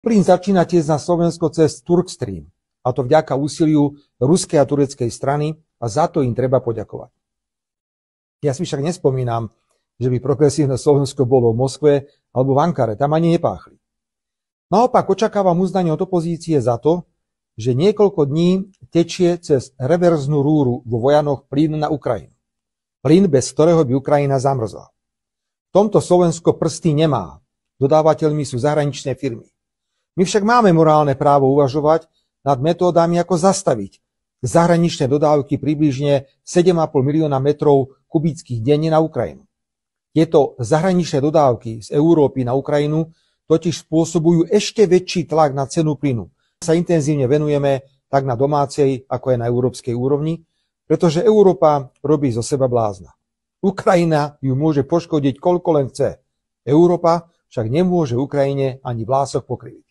Plyn začína tiecť na Slovensko cez Turkstream, a to vďaka úsiliu ruskej a tureckej strany a za to im treba poďakovať. Ja si však nespomínam, že by progresívne Slovensko bolo v Moskve alebo v Ankare, tam ani nepáchli. Naopak očakávam uznanie od opozície za to, že niekoľko dní tečie cez reverznú rúru vo Vojanoch plyn na Ukrajinu. Plyn, bez ktorého by Ukrajina zamrzla. V tomto Slovensko prsty nemá. Dodávateľmi sú zahraničné firmy. My však máme morálne právo uvažovať nad metódami, ako zastaviť zahraničné dodávky približne 7,5 milióna metrov kubických denne na Ukrajinu. Tieto zahraničné dodávky z Európy na Ukrajinu totiž spôsobujú ešte väčší tlak na cenu plynu. Sa intenzívne venujeme tak na domácej, ako aj na európskej úrovni, pretože Európa robí zo seba blázna. Ukrajina ju môže poškodiť koľko len chce. Európa však nemôže Ukrajine ani vlások pokriviť.